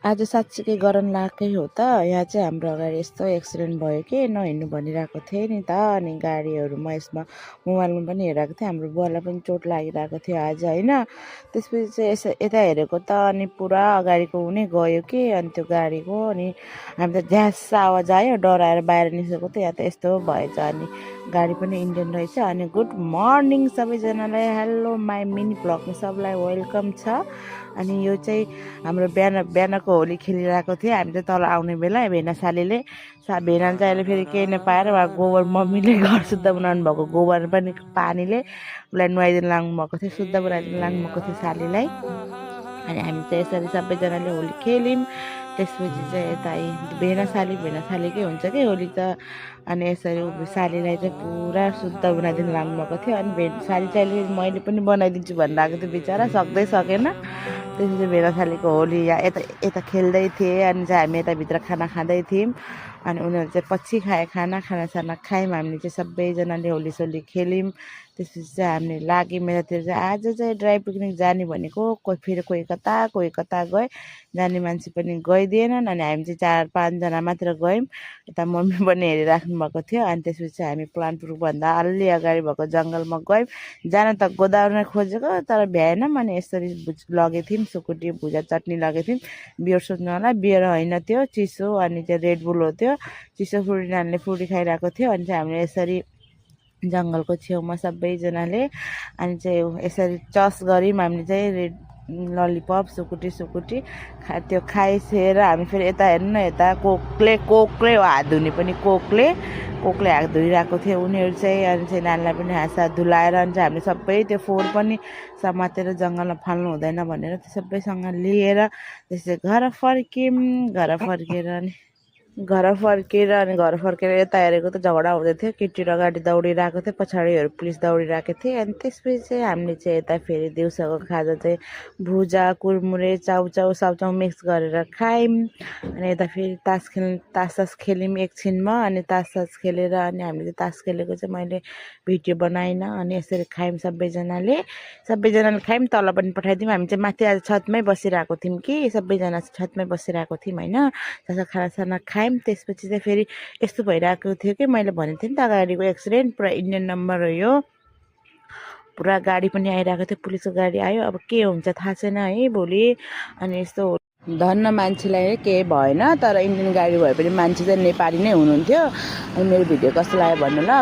आज साँच्चीकै गरम लागेकै हो त। यहाँ चाहिँ हाम्रो अगाडि यस्तो एक्सिडेन्ट भयो कि नहिँड्नु भनिरहेको थिएँ नि त। अनि गाडीहरू म यसमा मोबाइलमा पनि हेरेको थिएँ, हाम्रो बुवालाई पनि चोट लागिरहेको थियो आज होइन। त्यसपछि चाहिँ यसो यता हेरेको त अनि पुरा अगाडिको हुने गयो कि अनि त्यो गाडीको। अनि हामी त झ्यास आवाज आयो, डराएर बाहिर निस्केको थियो। यहाँ त यस्तो भएछ। अनि गाडी पनि इन्डियन रहेछ। अनि गुड मर्निङ सबैजनालाई, हेलो माई मिनी ब्लगमा सबलाई वेलकम छ। अनि यो चाहिँ हाम्रो बिहानको होली खेलिरहेको थियो। हामी चाहिँ तल आउने बेला भेनासालीले भेना चाहिँ अहिले फेरि केही नपाएर उहाँ गोबर मम्मीले घर शुद्ध बनाउनु भएको गोबर पनि पानीले उसलाई नुहाइदिनु लाग्नुभएको थियो, शुद्ध बनाइदिनु लाग्नुभएको थियो सालीलाई। अनि हामी चाहिँ यसरी सबैजनाले होली खेल्यौँ। त्यसपछि चाहिँ यता भेनासालीकै हुन्छ कि होली त। अनि यसरी सालीलाई चाहिँ पुरा शुद्ध बनाइदिनु लाग्नुभएको थियो। अनि साली चाहिँ मैले पनि बनाइदिन्छु भनेर आएको थियो, बिचरा सक्दै सकेन। त्यसपछि भेनासालीको होली यता यता खेल्दै थिएँ। अनि चाहिँ हामी यताभित्र खाना खाँदै थियौँ। अनि उनीहरू चाहिँ पछि खानासाना खायौँ। हामीले चाहिँ सबैजनाले होलीसोली खेल्यौँ। त्यसपछि चाहिँ हामीले लाग्यौँ यतातिर चाहिँ आज चाहिँ ड्राई पिकनिक जाने भनेको, कोही कता गए, जाने मान्छे पनि गइदिएनन्। अनि हामी चाहिँ 4-5 जना मात्र गयौँ। यता मम्मी पनि हेरिराख्नु भएको थियो। अनि त्यसपछि चाहिँ हामी प्लान पुग्नुभन्दा अलि अगाडि भएको जङ्गलमा गयौँ। जान त गोदाउन खोजेको तर भ्याएनौँ। अनि यसरी लगेको थियौँ, सुकुटी भुजा चटनी लगेको थियौँ। बियर सोध्नु होला, बियर होइन त्यो चिसो, अनि त्यो रेड बुल हो त्यो चिसो। फ्रुटी नानीले फ्रुटी खाइरहेको थियो। अनि चाहिँ हामीले यसरी जङ्गलको छेउमा सबैजनाले अनि चाहिँ यसरी चस गऱ्यौँ। हामीले चाहिँ रेड ललिपप सुकुटी त्यो खाइसकेर हामी फेरि यता हेर्नु न, यता कोकले हात धुने पनि कोकले हात धुइरहेको थियो उनीहरू चाहिँ। अनि चाहिँ नानीलाई पनि हातसाथ धुलाएर अनि चाहिँ हामीले सबै त्यो फोहोर पनि समातेर जङ्गलमा फाल्नु हुँदैन भनेर त्यो सबैसँग लिएर त्यसै घर फर्केर यता हेरेको त झगडा हुँदै थियो। केटीहरू अगाडि दौडिरहेको थियो, पछाडिहरू पुलिस दौडिरहेको थिए। अनि त्यसपछि चाहिँ हामीले चाहिँ यता फेरि दिउँसोको खाजा चाहिँ भुजा कुरमुरे साउचाउ मिक्स गरेर खायौँ। अनि यता फेरि तास खेल्यौँ एकछिनमा। अनि तास खेलेर अनि हामीले तास खेलेको चाहिँ मैले भिडियो बनाइनँ। अनि यसरी खायौँ सबैजनाले खायौँ। तल पनि पठाइदिउँ। हामी चाहिँ माथि आज छतमै बसिरहेको थियौँ कि सबैजना छतमै बसिरहेको थियौँ होइन। खानासाना खायौँ। त्यसपछि चाहिँ फेरि यस्तो भइरहेको थियो कि मैले भनेको थिएँ नि त अगाडिको एक्सिडेन्ट पुरा इन्डियन नम्बर हो यो। पुरा गाडी पनि आइरहेको थियो, पुलिसको गाडी आयो। अब के हुन्छ थाहा छैन है भोलि। अनि यस्तो धन्न मान्छेलाई केही भएन, तर इन्डियन गाडी भए पनि मान्छे चाहिँ नेपाली नै हुनुहुन्थ्यो। अनि मेरो भिडियो कस्तो लाग्यो भन्नु ल।